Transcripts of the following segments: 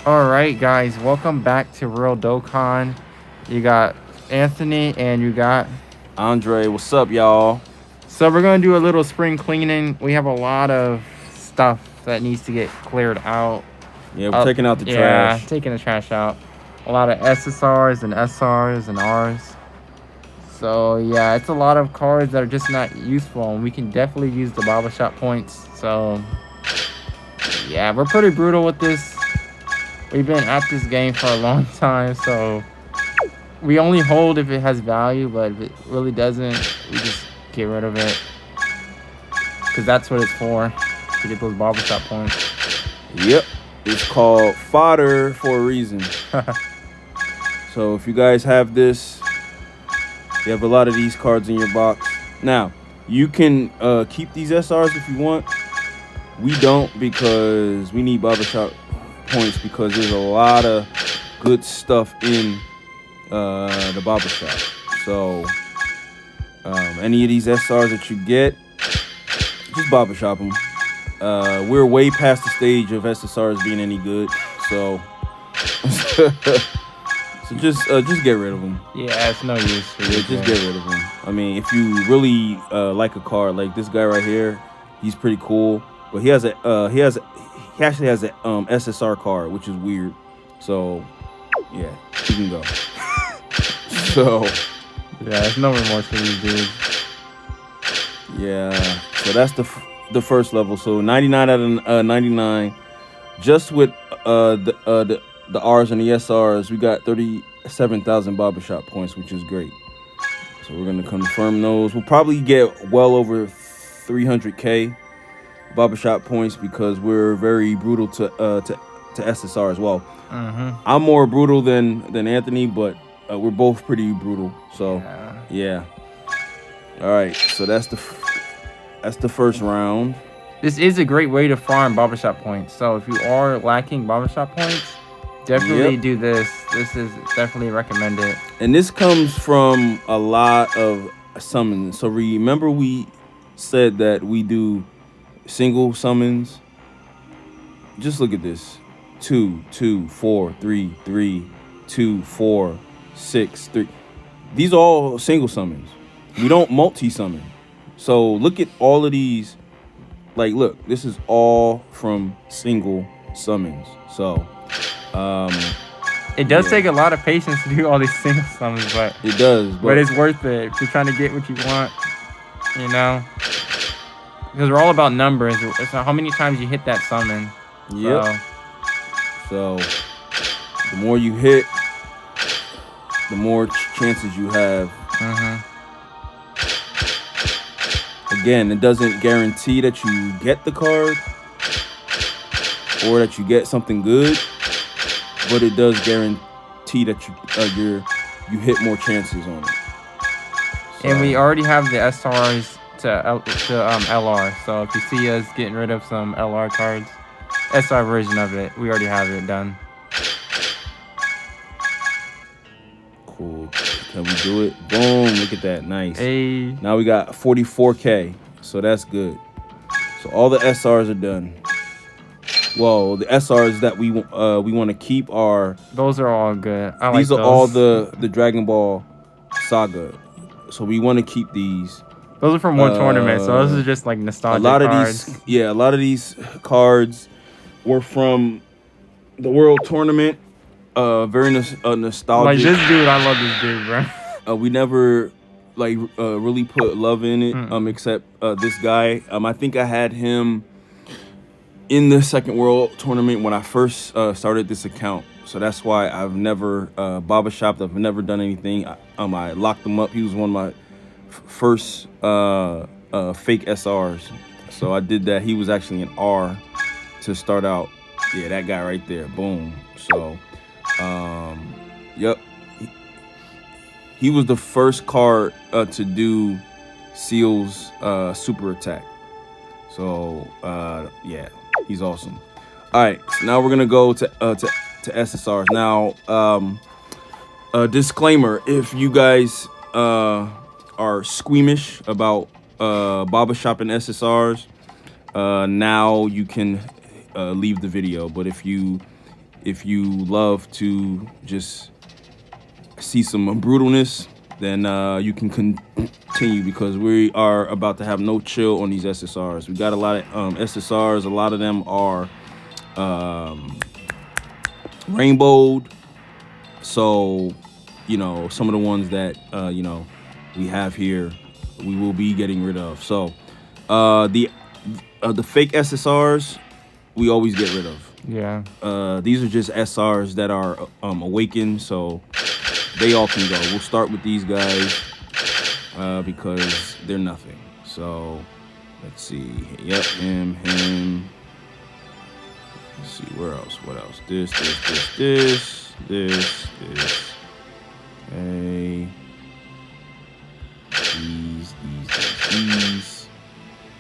All right, guys, welcome back to Real Dokkan. You got Anthony and you got. Andre, what's up, y'all? So, we're going to do a little spring cleaning. We have a lot of stuff that needs to get cleared out. Yeah, we're taking out the Yeah, trash. taking the trash out. A lot of SSRs and SRs and Rs. So, yeah, it's a lot of cards that are just not useful, and we can definitely use the Baba Shop points. So, yeah, we're pretty brutal with this. We've been at this game for a long time, so we only hold if it has value, but if it really doesn't, we just get rid of it. Because that's what it's for, to get those barbershop points. Yep, it's called fodder for a reason. So if you guys have this, you have a lot of these cards in your box. Now, you can keep these SRs if you want. We don't because we need barbershop points because there's a lot of good stuff in the barbershop. So any of these SRs that you get, just barbershop them. We're way past the stage of SSRs being any good, so so just get rid of them. Yeah, it's no use. For Yeah, just get rid of them. I mean, if you really like a card, like this guy right here, he's pretty cool. But he actually has a SSR card, which is weird. So yeah, you can go. So Yeah, there's no remorse for these dudes. yeah, so that's the first level. So 99 out of 99, just with the R's and the SRs, we got 37,000 barbershop points, which is great. So we're gonna confirm those. We'll probably get well over 300k barbershop points because we're very brutal to SSR as well. I'm more brutal than Anthony, but we're both pretty brutal. So yeah. All right, so that's the first round. This is a great way to farm barbershop points. So if you are lacking barbershop points, definitely do this. This is definitely recommended. And this comes from a lot of summons. So remember we said that we do single summons. Just look at this. 2, 2, 4, 3, 3, 2, 4, 6, 3. These are all single summons. We don't multi-summon. So look at all of these. Like, look, this is all from single summons. So it does take a lot of patience to do all these single summons, but it does. But it's worth it if you're trying to get what you want, you know. Because we're all about numbers. It's how many times you hit that summon. Yep. So the more you hit, the more chances you have. Again, it doesn't guarantee that you get the card or that you get something good, but it does guarantee that you hit more chances on it. So. And we already have the SRs to LR. So if you see us getting rid of some LR cards, SR version of it, we already have it done. Cool. Can we do it? Boom. Look at that. Nice. Hey. Now we got 44k. So that's good. So all the SRs are done. Well, the SRs that we want to keep are... Those are all good. These are all the Dragon Ball Saga. So we want to keep these. Those are from one tournament. So those are just like nostalgic cards. A lot of these cards were from the World Tournament. Very nostalgic. Like this dude, I love this dude, bro. We never really put love in it, except this guy. I think I had him in the second World Tournament when I first started this account. So that's why I've never barbershopped. I've never done anything. I locked him up. He was one of my first fake SRs. So I did that. He was actually an R to start out. Yeah, that guy right there. Boom. So, yep. He was the first card to do Seal's super attack. So, yeah, he's awesome. All right, so now we're gonna go to SSRs. Now, a disclaimer: if you guys are squeamish about barbershop and SSRs, now you can leave the video. But if you If you love to just see some brutalness, then you can continue because we are about to have no chill on these SSRs. We got a lot of SSRs. A lot of them are rainbowed. So, some of the ones that, we have here, we will be getting rid of. So, the fake SSRs, we always get rid of. Yeah. These are just SRs that are awakened, so they all can go. We'll start with these guys because they're nothing. So, let's see. Yep, him. Let's see, where else? What else? This. Okay. These.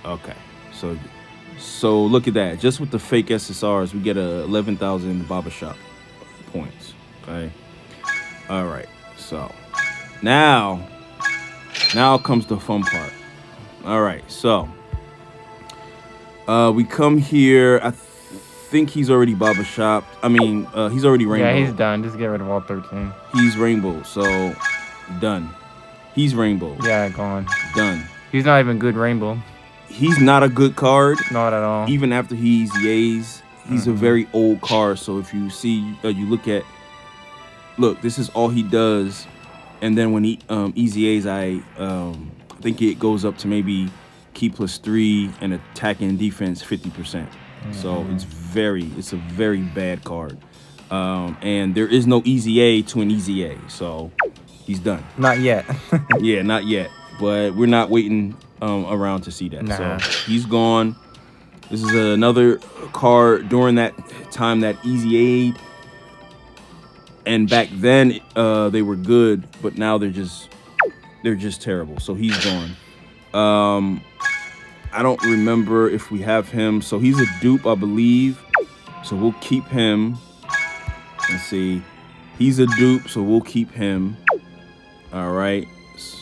Okay. So look at that. Just with the fake SSRs, we get 11,000 barbershop points. Okay. All right. So now comes the fun part. All right. So we come here. I think he's already barbershopped. I mean, he's already rainbow. Yeah, he's done. Just get rid of all 13. He's rainbow. So done. He's rainbow. Yeah, gone. Done. He's not even good rainbow. He's not a good card. Not at all. Even after he's yays, he's a very old card. So if you see, look, this is all he does. And then when he easy A's, I think it goes up to maybe key +3 and attack and defense 50%. So it's a very bad card. And there is no easy A to an easy A. So he's done. Not yet. Yeah, not yet. But we're not waiting around to see that. Nah. So he's gone. This is another card during that time that Easy Aid. And back then they were good, but now they're just terrible. So he's gone. I don't remember if we have him. So he's a dupe, I believe. So we'll keep him. Let's see. He's a dupe, so we'll keep him. All right.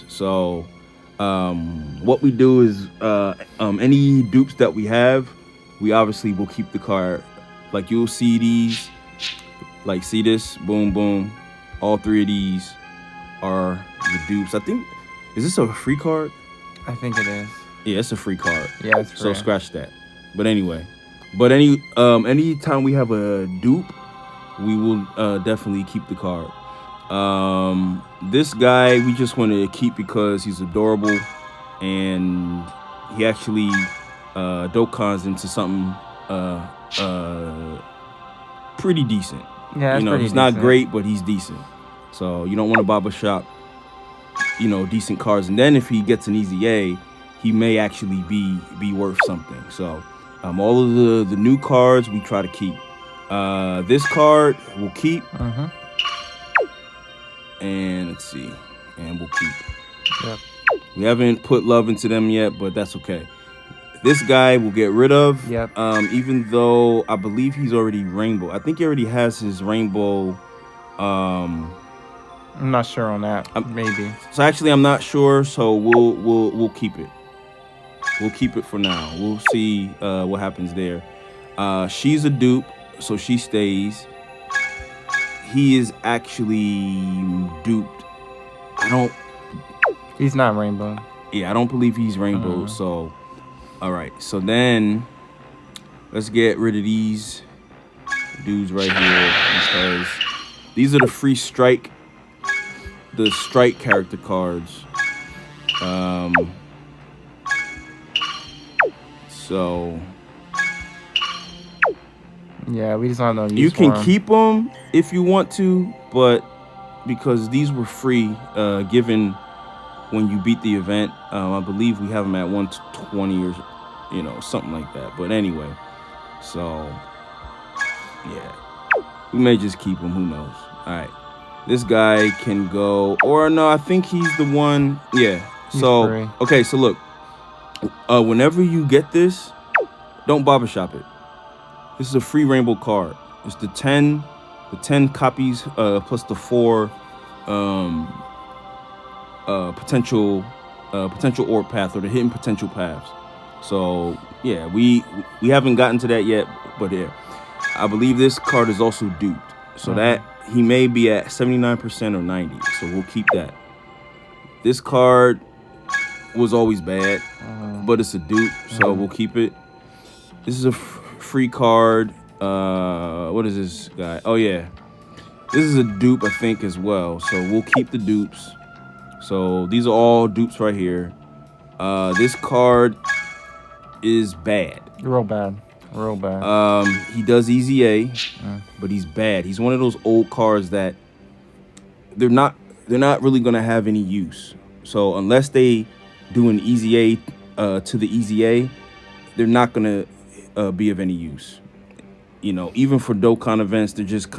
So what we do is any dupes that we have, we obviously will keep the card. Like you'll see these, like see this, boom, boom. All 3 of these are the dupes. I think, is this a free card? I think it is. Yeah, it's a free card. Yeah, it's free. So scratch that. But anyway, anytime we have a dupe, we will definitely keep the card. This guy we just want to keep because he's adorable, and he actually Dokkans into something pretty decent. Yeah, that's pretty he's not decent. great, but he's decent. So you don't want to barbershop, decent cards. And then if he gets an easy A, he may actually be worth something. So all of the new cards we try to keep. This card we'll keep. And let's see. And we'll keep. Yep. We haven't put love into them yet, but that's okay. This guy we'll get rid of. Yep. Even though I believe he's already rainbow. I think he already has his rainbow. I'm not sure on that. Maybe. So actually, I'm not sure. So we'll keep it. We'll keep it for now. We'll see what happens there. She's a dupe, so she stays. He is actually duped. He's not rainbow. Yeah, I don't believe he's rainbow. So, all right. So then, let's get rid of these dudes right here because these are the free strike, the strike character cards. So yeah, we just don't know. You can keep them if you want to, but because these were free, given when you beat the event, I believe we have them at 120 or something like that. But anyway, so yeah, we may just keep him. Who knows? All right, this guy can go, or no, I think he's the one. Yeah. So free. Okay, so look, whenever you get this, don't barbershop it. This is a free rainbow card. It's the 10 copies plus the 4 potential orb path, or the hidden potential paths. So yeah, we haven't gotten to that yet, but yeah. I believe this card is also duped. So that he may be at 79% or 90. So we'll keep that. This card was always bad, but it's a dupe, so we'll keep it. This is a free card. What is this guy? Oh yeah, this is a dupe, I think, as well. So we'll keep the dupes. So these are all dupes right here. This card is bad. Real bad. Real bad. He does easy A, but he's bad. He's one of those old cards that they're not really gonna have any use. So unless they do an easy A to the easy A, they're not gonna be of any use. You know, even for Dokkan events, they're just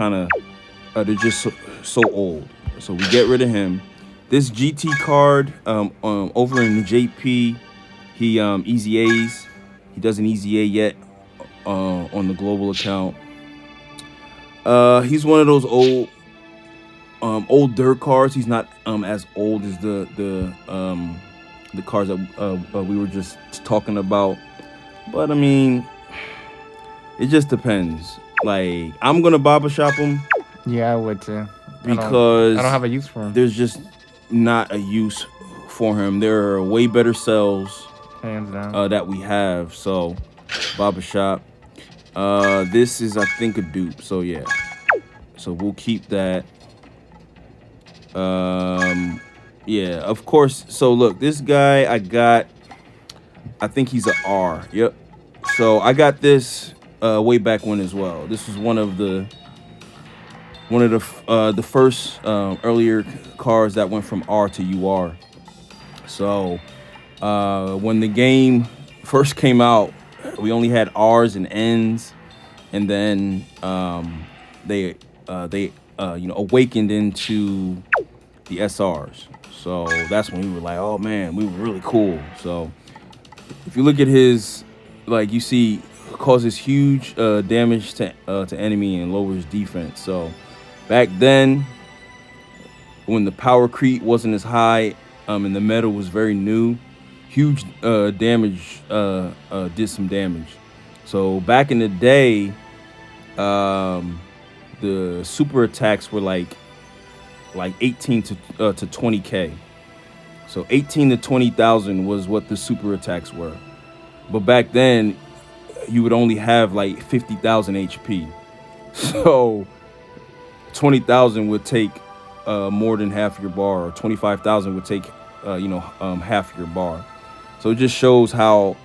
so old. So we get rid of him. This GT card over in the JP, he easy A's. He doesn't easy A yet on the global account. He's one of those old dirt cards. He's not as old as the cards that we were just talking about. But I mean, it just depends. Like, I'm gonna Baba shop him. Yeah, I would too. Because I don't have a use for him. There's just not a use for him. There are way better sells, hands down, that we have. So, Baba shop. This is, I think, a dupe. So yeah. So we'll keep that. Yeah, of course. So look, this guy I think he's an R. Yep. So I got this way back when as well. This was one of the first earlier cars that went from R to UR. So when the game first came out, we only had R's and N's, and then they awakened into the SRs. So that's when we were like, oh man, we were really cool. So if you look at his, like, you see, causes huge damage to enemy and lowers defense. So back then, when the power creep wasn't as high and the metal was very new, huge damage did some damage. So back in the day, the super attacks were like 18 to 20k. So 18 to 20,000 was what the super attacks were. But back then, you would only have like 50,000 HP. So 20,000 would take more than half your bar, or 25,000 would take half your bar. So it just shows how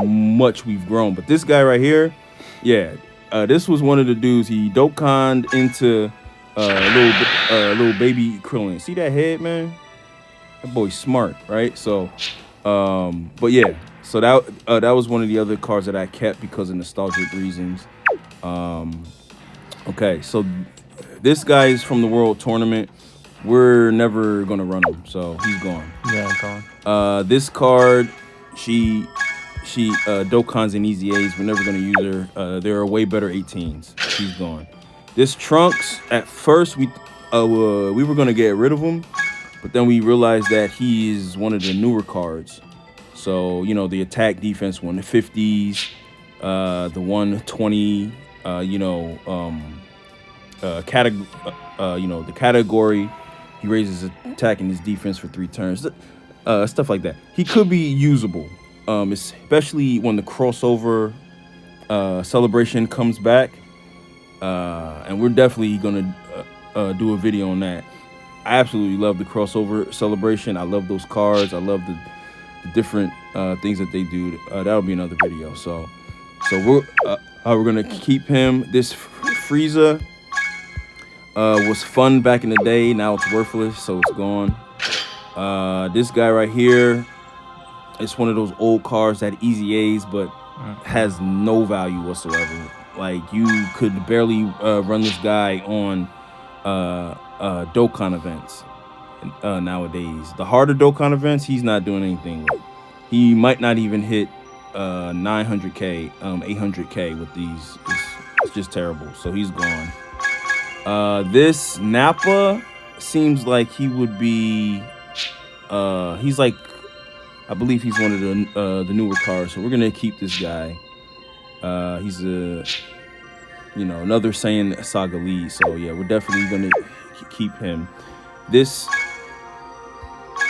much we've grown. But this guy right here, yeah, this was one of the dudes. He Dokkaned into little baby Krillin. See that head, man? That boy's smart, right? So, but yeah. So that was one of the other cards that I kept because of nostalgic reasons. Okay, so this guy is from the World Tournament. We're never gonna run him, so he's gone. Yeah, gone. This card, she Dokkan's and Easy A's. We're never gonna use her. There are way better 18s. She's gone. This Trunks, at first we were gonna get rid of him, but then we realized that he is one of the newer cards. So, you know, the attack defense 150s, the 120, the category. He raises attack and his defense for 3 turns, stuff like that. He could be usable, especially when the crossover celebration comes back, and we're definitely gonna do a video on that. I absolutely love the crossover celebration. I love those cards. I love the different things that they do. That'll be another video. So we're gonna keep him. This Frieza was fun back in the day. Now it's worthless, so it's gone. This guy right here, it's one of those old cars that Easy A's, but has no value whatsoever. Like, you could barely run this guy on Dokkan events nowadays. The harder Dokkan events, he's not doing anything with. He might not even hit 900k, 800k with these. It's just terrible. So he's gone. This Nappa seems like he would be. He's like, I believe he's one of the newer cars. So we're gonna keep this guy. He's another Saiyan Saga lead. So yeah, we're definitely gonna keep him. This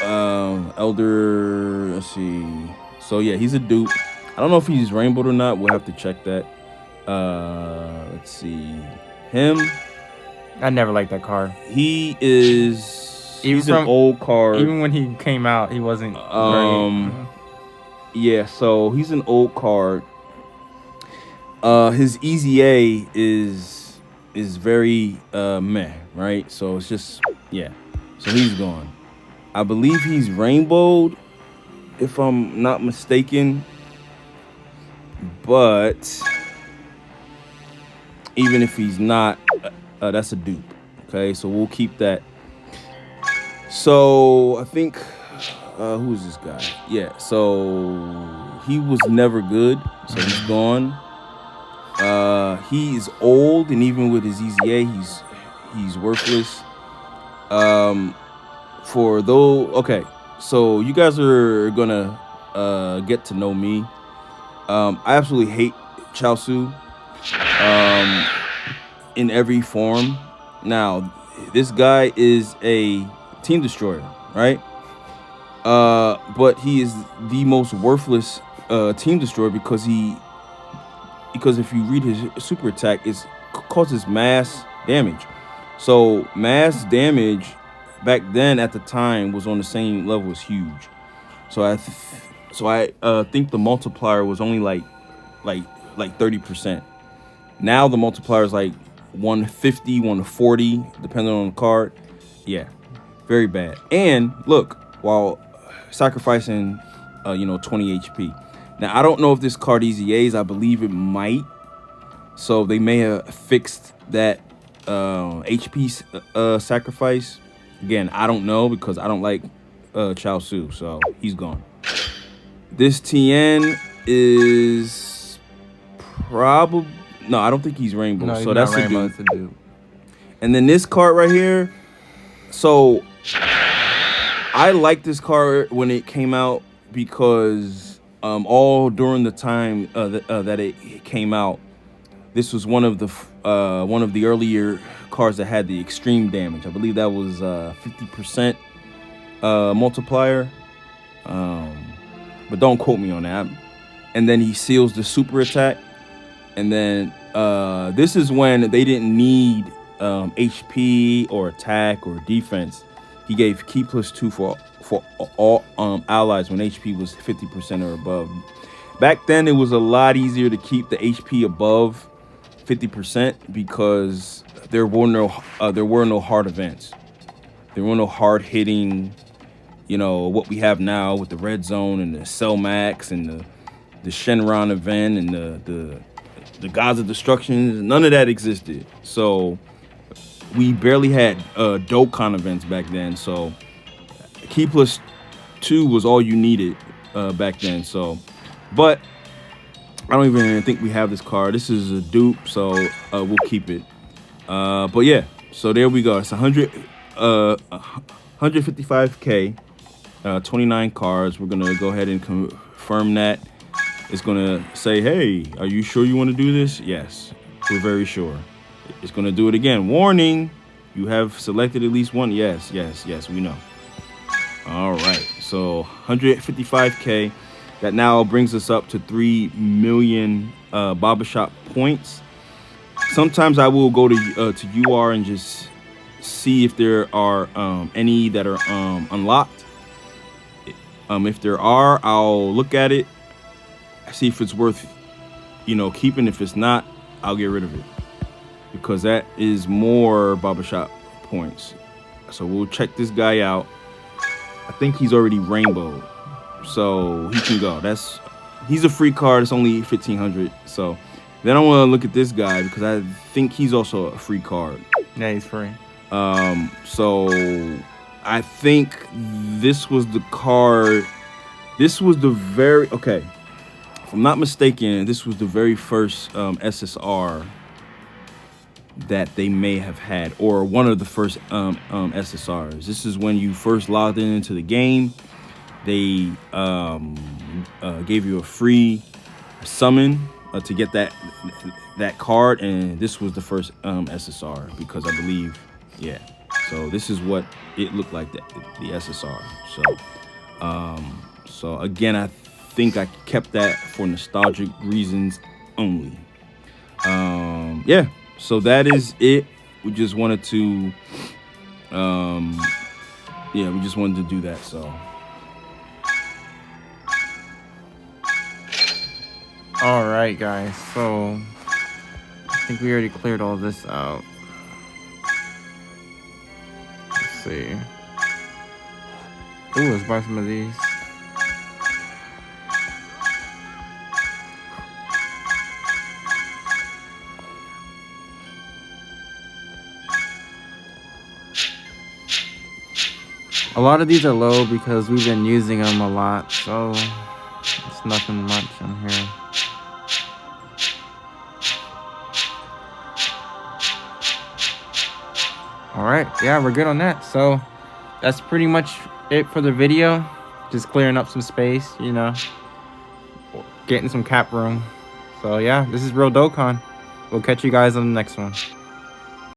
Elder, let's see. So yeah, he's a dupe. I don't know if he's rainbowed or not. We'll have to check that. Let's see. Him, I never liked that card. he is. Even He's an old card. Even when he came out, he wasn't great. Yeah, so he's an old card. His EZA is very meh, right? So it's just So he's gone. I believe he's rainbowed, if I'm not mistaken. But even if he's not, that's a dupe. Okay, so we'll keep that. So I think who's this guy? Yeah, so he was never good, so he's gone. He is old, and even with his EZA, he's worthless. Okay, so you guys are gonna get to know me. I absolutely hate Chaosu in every form. Now, this guy is a team destroyer, right? But he is the most worthless team destroyer because if you read his super attack, it causes mass damage. So mass damage back then at the time was on the same level as huge. So I think the multiplier was only like 30%. Now the multiplier is like 150, 140, depending on the card. Yeah, very bad. And look, while sacrificing 20 HP. Now I don't know if this card EZAs. I believe it might. So they may have fixed that HP sacrifice. Again, I don't know because I don't like Chaosu, so he's gone. This TN is probably no. I don't think he's rainbow. No, so that's a rainbow, dude. it's a dude. And then this card right here. So I like this card when it came out because all during the time that it came out, this was one of the earlier cards that had the extreme damage. I believe that was 50% multiplier. But don't quote me on that. And then he seals the super attack. And then this is when they didn't need HP or attack or defense. He gave key +2 for all allies when HP was 50% or above. Back then, it was a lot easier to keep the HP above 50% because there were no hard events. There were no hard hitting, what we have now with the red zone and the Cell Max and the Shenron event and the Gods of Destruction. None of that existed. So we barely had Dokkan events back then. So key +2 was all you needed back then. So, but I don't even think we have this card. This is a dupe, so we'll keep it. But yeah, so there we go. It's 155K, 29 cards. We're gonna go ahead and confirm that. It's gonna say, hey, are you sure you want to do this? Yes, we're very sure. It's gonna do it again. Warning, you have selected at least one. Yes, we know. All right, so 155K. That now brings us up to 3 million barbershop points. Sometimes I will go to UR and just see if there are any that are unlocked. If there are, I'll look at it, see if it's worth keeping. If it's not, I'll get rid of it because that is more barbershop points. So we'll check this guy out. I think he's already rainbow, so he can go. He's a free card. It's only 1,500. So then I want to look at this guy because I think he's also a free card. Yeah, he's free. So I think this was the card. This was the if I'm not mistaken, this was the very first SSR that they may have had, or one of the first SSRs. This is when you first logged into the game. They gave you a free summon to get that card, and this was the first SSR, because I believe, yeah. So this is what it looked like, the SSR. So again, I think I kept that for nostalgic reasons only. Yeah. So that is it. We just wanted to, yeah, we just wanted to do that. So. All right, guys. So I think we already cleared all this out. Let's see. Ooh, let's buy some of these. A lot of these are low because we've been using them a lot, so it's nothing much in here. All right, yeah, we're good on that. So that's pretty much it for the video. Just clearing up some space, you know, getting some cap room. So yeah, this is Real Dokkan. We'll catch you guys on the next one.